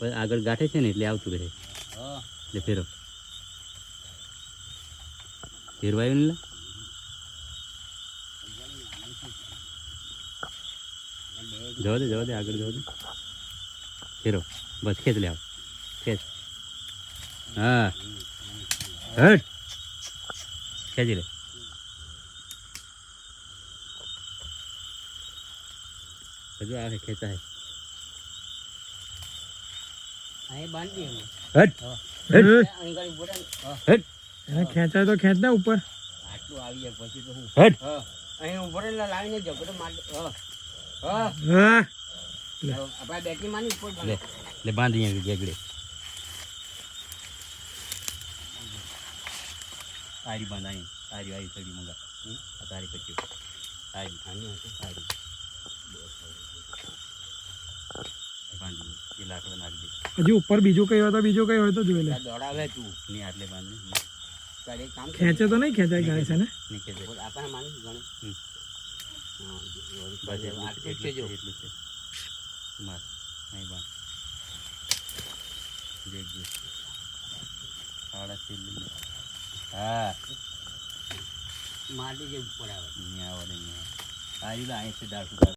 આગળ ગાંઠે છે ને એટલે આવતું રહે. એટલે ફેરો ફેરવાયું ને જવા દે આગળ જવા દે ફેરો બસ ખેંચ લે આવ ખેંચ હા હટ ખેંચી લે હજુ આવે ખેંચાય ખેંચાય તો ખેંચ ને ઉપર આટલું આવી જાય પછી તો હું અહીં ઉપર લાવીને ઝઘડો આપણે બેટરી માની ઉપર લે બાંધી અહીંયા ગેગડે તારી બાંધાઈ તારી આવી ચડી મંગા તારી પછી તારી આની હતી તારી બાંધી એ લાકડા નાખી દે હજુ ઉપર બીજું કઈ હોય તો બીજું કઈ હોય તો જોઈ લે દોડાવે તું નહીં આટલે બાંધી કામ ખેંચે તો નહીં ખેંચાય ગાય છે ને નીચે દે આપણે માની ગણે બસ એટલું છે માર નહીં બાંધ દેખજે હા માટી જે ઉપર આવે નહીં આવે નહીં આવે આ રીતે અહીં દાળ